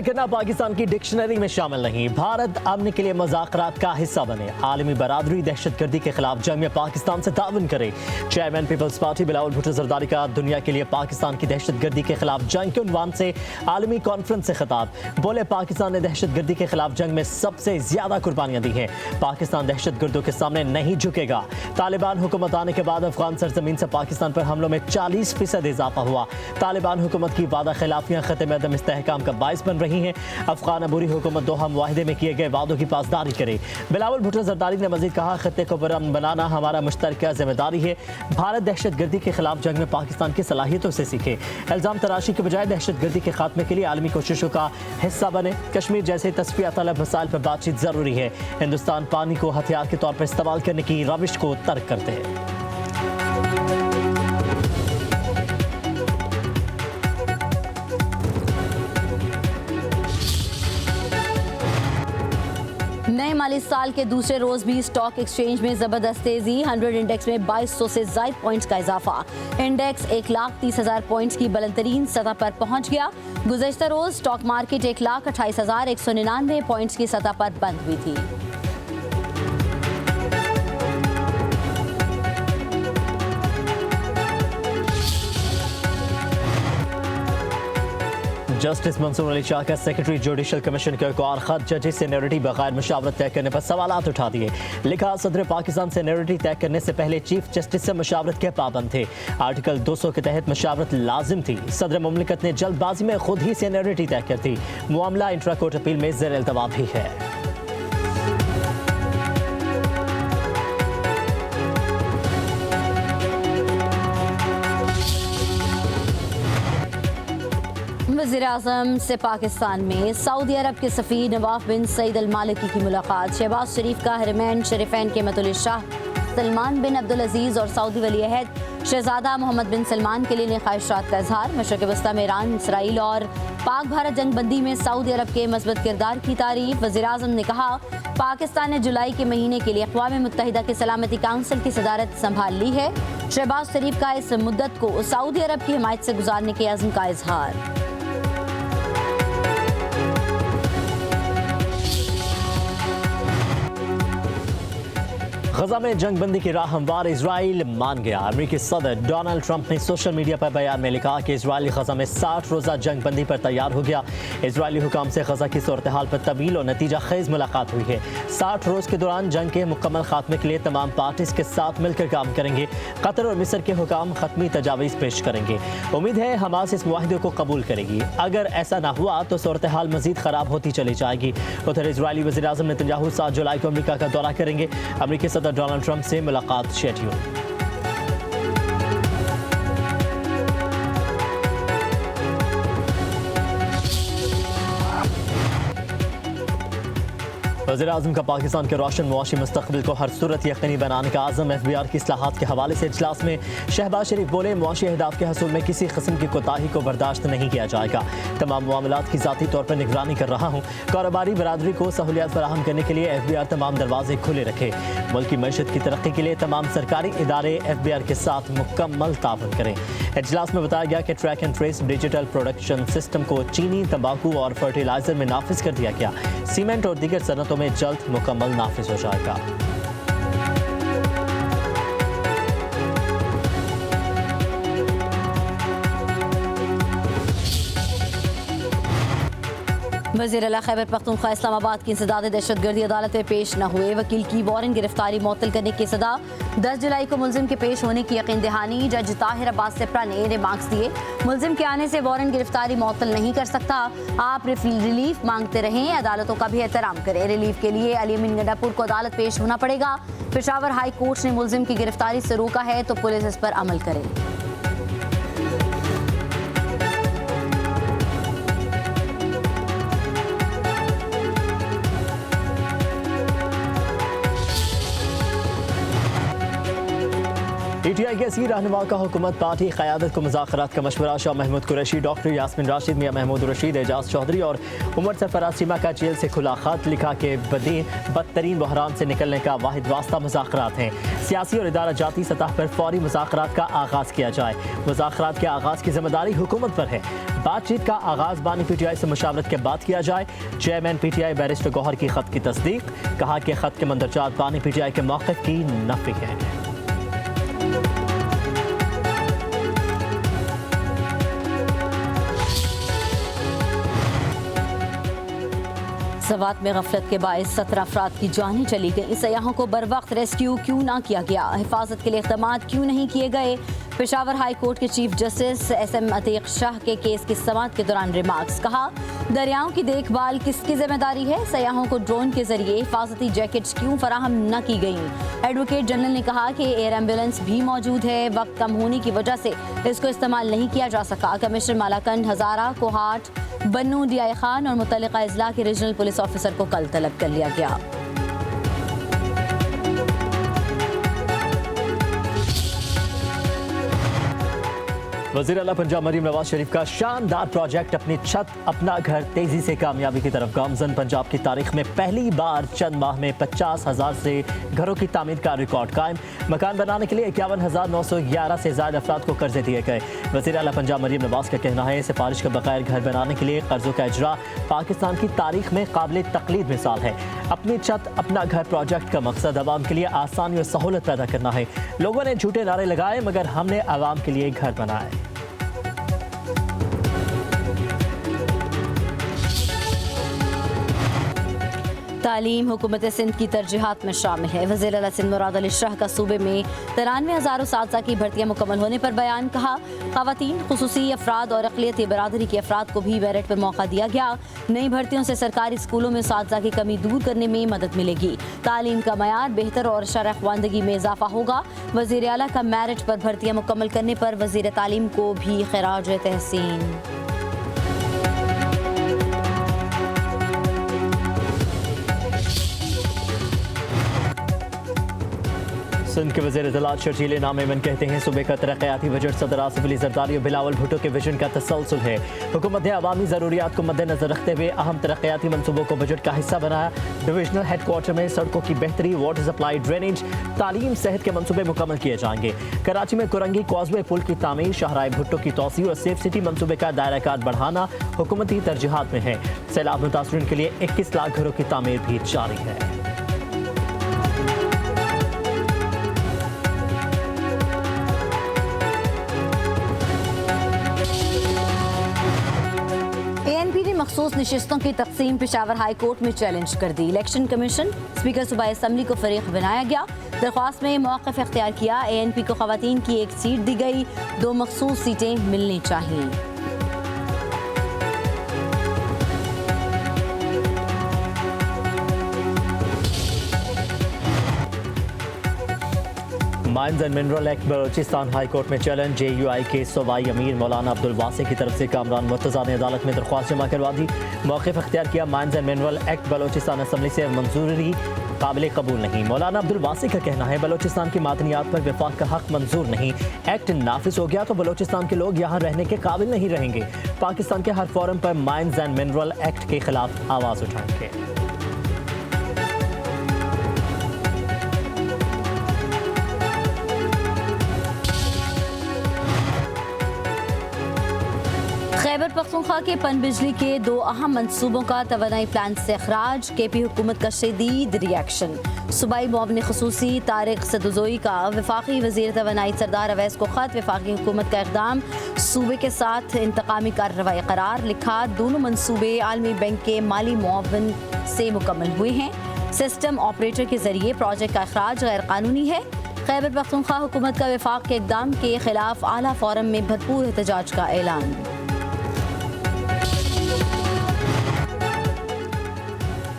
गर्द करना पाकिस्तान की डिक्शनरी में शामिल नहीं। भारत अमन के लिए मुज़ाकरात का हिस्सा बने। आलमी बरादरी दहशतगर्दी के खिलाफ जंग में पाकिस्तान से ताउन करे। चेयरमैन पीपल्स पार्टी बिलावल भुट्टो जरदारी का दुनिया के लिए पाकिस्तान की दहशतगर्दी के खिलाफ जंग के उन्वान से आलमी कॉन्फ्रेंस से खिताब। बोले पाकिस्तान ने दहशतगर्दी के खिलाफ जंग में सबसे ज्यादा कुर्बानियां दी हैं। पाकिस्तान दहशतगर्दों के सामने नहीं झुकेगा। तालिबान हुकूमत आने के बाद अफगान सरजमीन से पाकिस्तान पर हमलों में 40% इजाफा हुआ। तालिबान हुकूमत की वादा खिलाफियां खत्े में अदम इस्तेहकाम का बाइस बन रही हैं। अफगान अबूरी हुकूमत दोहा मुआहदे में किए गए वादों की पासदारी करे। बिलावल भुट्टो जरदारी ने मजीद कहा, खत्े को पुरअमन बनाना हमारा मुश्तरका जिम्मेदारी है। भारत दहशतगर्दी के खिलाफ जंग में पाकिस्तान की सलाहियतों से सीखे। इल्जाम तराशी के बजाय दहशतगर्दी के खात्मे के लिए आलमी कोशिशों का हिस्सा बने। कश्मीर जैसे तस्फिया तलब मसाइल पर बातचीत जरूरी है। हिंदुस्तान पानी को हथियार के तौर पर इस्तेमाल करने की रविश को तर्क करते हैं। नए माली साल के दूसरे रोज भी स्टॉक एक्सचेंज में जबरदस्त तेजी। 100 इंडेक्स में 2200 से ज्यादा पॉइंट्स का इजाफा। इंडेक्स 1,30,000 पॉइंट्स की बुलंदतरीन सतह पर पहुंच गया। गुज़श्ता रोज स्टॉक मार्केट 1,28,199 पॉइंट्स की सतह पर बंद हुई थी। जस्टिस मंसूर अली शाह का सेक्रेटरी जुडिशल कमीशन को एक और खत। जजेस सीनियरिटी बगैर मशावरत तय करने पर सवालात उठा दिए। लिखा, सदर पाकिस्तान सीनियरिटी तय करने से पहले चीफ जस्टिस से मशावरत के पाबंद थे। आर्टिकल 200 के तहत मशावरत लाजिम थी। सदर मुमलिकत ने जल्दबाजी में खुद ही सीनियरिटी तय कर दी। मामला इंट्रा कोर्ट अपील में ज़ेर इल्तवा भी है। वज़ीर-ए-आज़म से पाकिस्तान में सऊदी अरब के सफ़ीर नवाफ बिन सईद अल मालिकी की मुलाकात। शहबाज शरीफ का हरमैन शरीफैन के मतुल शाह सलमान बिन अब्दुल अजीज़ और सऊदी वली अहद शहजादा मोहम्मद बिन सलमान के लिए ख्वाहिशात का इजहार। मशरक़ वस्ता में ईरान, इसराइल और पाक भारत जंग बंदी में सऊदी अरब के मज़बूत किरदार की तारीफ। वज़ीर-ए-आज़म ने कहा, पाकिस्तान ने जुलाई के महीने के लिए अक़वाम मुत्तहिदा की सलामती काउंसिल की सदारत संभाल ली है। शहबाज शरीफ का इस मुद्दत को सऊदी अरब की हिमायत से गुजारने के अज़्म का इजहार। गजा में जंग बंदी की राह हमवार इजराइल मान गया। अमेरिकी सदर डोनाल्ड ट्रंप ने सोशल मीडिया पर बयान में लिखा कि इजराइल गजा में 60 रोज़ा जंग बंदी पर तैयार हो गया। इजरायली हुकाम से गजा की सूरत हाल पर तवील और नतीजा खेज मुलाकात हुई है। 60 रोज़ के दौरान जंग के मुकम्मल खात्मे के लिए तमाम पार्टीज के साथ मिलकर काम करेंगे। कतर और मिस्र के हुकाम खत्मी तजावीज़ पेश करेंगे। उम्मीद है हमास इस मुआहदे को कबूल करेगी। अगर ऐसा ना हुआ तो सूरत हाल मजीद खराब होती चली जाएगी। उधर इजरायली वज़ीर-ए-आज़म नेतन्याहू 7 जुलाई को अमेरिका का दौरा करेंगे। अमेरिकी सदर डोनाल्ड ट्रंप से मुलाकात शेड्यूल। वज़ीर-ए-आज़म का पाकिस्तान के रोशन मुआशी मुस्तक़बिल को हर सूरत यकीनी बनाने का आज़म। FBR की इस्लाहात के हवाले से इजलास में शहबाज शरीफ बोले, मुआशी अहदाफ के हसूल में किसी किस्म की कोताही को बर्दाश्त नहीं किया जाएगा। तमाम मामलात की ज़ाती तौर पर निगरानी कर रहा हूँ। कारोबारी बरादरी को सहूलियात फराहम करने के लिए FBR तमाम दरवाजे खुले रखे। मुल्क की मईशत की तरक्की के लिए तमाम सरकारी इदारे FBR के साथ मुकम्मल ताउन करें। इजलास में बताया गया कि track and trace digital production system को चीनी, तंबाकू और फर्टिलाइजर में नाफिज कर दिया गया। सीमेंट और दीगर सनतों में जल्द मुकम्मल नाफिज हो जाएगा। वज़ीर आला खैबर पख्तूनख्वा इस्लामाबाद की इंसदाद दहशतगर्दी अदालत में पेश न हुए। वकील की वारंट गिरफ्तारी मुअत्तल करने की सदा। 10 जुलाई को मुलजिम के पेश होने की यकीन दहानी। जज ताहिर अब्बास सिप्रा ने रिमार्क्स दिए, मुलजिम के आने से वारंट गिरफ्तारी मुअत्तल नहीं कर सकता। आप रिलीफ मांगते रहें, अदालतों का भी एहतराम करें। रिलीफ के लिए अली अमीन गंडापुर को अदालत पेश होना पड़ेगा। पेशावर हाई कोर्ट ने मुलजिम की गिरफ्तारी से रोका है तो पुलिस इस पर अमल करे। PTI के सी रहनुमा का हुकूमत पार्टी क़यादत को मुज़ाकरात का मशवरा। शाह महमूद कुरैशी, डॉक्टर यास्मीन राशिद, मियां महमूद रशीद, एजाज चौधरी और उमर सरफराज चीमा का जेल से खुला खत लिखा कि बदतरीन बहरान से निकलने का वाहिद वास्ता मुज़ाकरात हैं। सियासी और इदारा जाती सतह पर फौरी मुज़ाकरात का आगाज़ किया जाए। मुज़ाकरात के आगाज़ की जिम्मेदारी हुकूमत पर है। बातचीत का आगाज़ बानी PTI से मुशावरत के बाद किया जाए। चेयरमैन PTI बैरिस्टर गौहर की खत की तस्दीक। कहा कि खत के मंदरजात बानी PTI के मौक़िफ़ की नफ़ी है। सवात में गफलत के बायस 17 अफराद की जानें चली गई। सयाहों को बर वक्त रेस्क्यू क्यों ना किया गया? हिफाजत के लिए इक़दाम क्यों नहीं किए गए? पेशावर हाई कोर्ट के chief justice SM Atiq Shah के केस की समाअत के दौरान रिमार्क्स। कहा, दरियाओं की देखभाल किसकी जिम्मेदारी है? सयाहों को ड्रोन के जरिए हिफाजती जैकेट्स क्यों फराहम न की गई? एडवोकेट जनरल ने कहा कि एयर एम्बुलेंस भी मौजूद है, वक्त कम होने की वजह से इसको इस्तेमाल नहीं किया जा सका। कमिश्नर मालाकंड, हजारा, कोहाट, बन्नू, DI खान और मुतल्लिका अजला के रीजनल पुलिस ऑफिसर को कल तलब कर लिया गया। वज़ीर आला पंजाब मरीम नवाज शरीफ का शानदार प्रोजेक्ट अपनी छत अपना घर तेजी से कामयाबी की तरफ गामजन। पंजाब की तारीख में पहली बार चंद माह में 50,000 से घरों की तामीर का रिकॉर्ड कायम। मकान बनाने के लिए 51,911 से ज़्यादा अफराद को कर्जे दिए गए। वज़ीर आला पंजाब मरीम नवाज का कहना है, सिफारिश के बगैर घर बनाने के लिए कर्जों का इजरा पाकिस्तान की तारीख में काबिल तकलीद मिसाल है। अपनी छत अपना घर प्रोजेक्ट का मकसद आवाम के लिए आसानी और सहूलत पैदा करना है। लोगों ने झूठे नारे लगाए मगर हमने आवाम के लिए घर बनाए। तालीम हुकूमत सिंध की तरजीहात में शामिल है। वज़ीर आला सिंध मुराद अली शाह का सूबे में 93,000 साथी की भर्तियाँ मुकम्मल होने पर बयान। कहा, ख़वातीन, खुसूसी अफराद और अक़लियती बरादरी के अफराद को भी बैरट पर मौका दिया गया। नई भर्तियों से सरकारी स्कूलों में साथी की कमी दूर करने में मदद मिलेगी। तालीम का मयार बेहतर और शरह ख्वानदगी में इजाफा होगा। वज़ीर आला का मेरिट पर भर्तियाँ मुकम्मल करने पर वज़ीर तालीम को भी खिराज तहसीन। सिंध के वज़ीर इत्तलात शर्जील नामेमन कहते हैं, सूबे का तरक्याती बजट सदर आसिफ अली ज़रदारी और बिलावल भुट्टो के विजन का तसलसल है। हुकूमत ने अवामी ज़रूरियात को मद्देनजर रखते हुए अहम तरक्याती मनसूबों को बजट का हिस्सा बनाया। डिविजनल हेडक्वार्टर में सड़कों की बेहतरी, वाटर सप्लाई, ड्रेनेज, तालीम, सेहत के मनसूबे मुकम्मल किए जाएंगे। कराची में कुरंगी कॉजवे पुल की तामीर, शाहराह भुट्टो की तोसी और सेफ सिटी मनसूबे का दायरा कार बढ़ाना हुकूमती तरजीहात में है। सैलाब मुतासरीन के लिए 21 लाख घरों की तामीर भी जारी है। ANP ने मखसूस नशिस्तों की तकसीम पेशावर हाई कोर्ट में चैलेंज कर दी। इलेक्शन कमीशन, स्पीकर सूबाई असम्बली को फरीक बनाया गया। दरख्वास्त में मौक़िफ़ इख्तियार किया। ANP को ख़वातीन की 1 सीट दी गई, 2 मखसूस सीटें मिलनी चाहिए। Mines and mineral act Balochistan high court में चैलेंज। JUI के सूबाई अमीर मौलाना अब्दुल वासी की तरफ से कामरान मुर्तज़ा ने अदालत में दरख्वास्त जमा करवा दी। मौक़िफ़ इख्तियार किया, mines and mineral act Balochistan assembly से मंजूरी काबिल कबूल नहीं। मौलाना अब्दुल वासी का कहना है, बलोचिस्तान की मादनियात पर विफाक का हक मंजूर नहीं। एक्ट नाफिज हो गया तो बलोचिस्तान के लोग यहाँ रहने के काबिल नहीं रहेंगे। पाकिस्तान के हर फोरम पर माइंस एंड मिनरल एक्ट के खिलाफ आवाज़ उठाएंगे। खैबर पख्तूनख्वा के पन बिजली के 2 अहम मनसूबों का तवानाई प्लान से अखराज। KP हुकूमत का शदीद रिएक्शन। सूबाई मुआविन खुसूसी तारिक सदुजोई का वफाकी वज़ीर तवानाई सरदार अवैस को खत। वफाकी हुकूमत का इक़दाम सूबे के साथ इंतकामी कार्रवाई करार। लिखा, दोनों मनसूबे आलमी बैंक के माली मुआविन से मुकम्मल हुए हैं। सिस्टम ऑपरेटर के जरिए प्रोजेक्ट का अखराज गैर कानूनी है। खैबर पख्तूनख्वा हुकूमत का वफाक के इक़दाम के खिलाफ आला फोरम में भरपूर एहतजाज का ऐलान।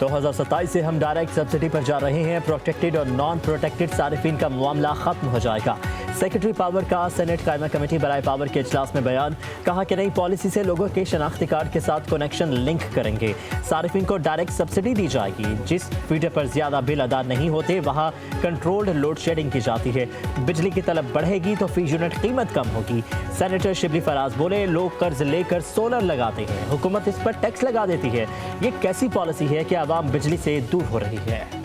2027 से हम डायरेक्ट सब्सिडी पर जा रहे हैं। प्रोटेक्टेड और नॉन प्रोटेक्टेड सारिफिन का मामला खत्म हो जाएगा। सेक्रेटरी पावर का सेनेट कायमा कमेटी बराए पावर के इजलास में बयान, कहा कि नई पॉलिसी से लोगों के शनाख्ती कार्ड के साथ कनेक्शन लिंक करेंगे। सारिफिन को डायरेक्ट सब्सिडी दी जाएगी। जिस फीडर पर ज्यादा बिल अदा नहीं होते वहां कंट्रोल्ड लोड शेडिंग की जाती है। बिजली की तलब बढ़ेगी तो फी यूनिट कीमत कम होगी। सेनेटर शिबली फराज बोले, लोग कर्ज लेकर सोलर लगाते हैं, हुकूमत इस पर टैक्स लगा देती है। ये कैसी पॉलिसी है कि आवाम बिजली से दूर हो रही है।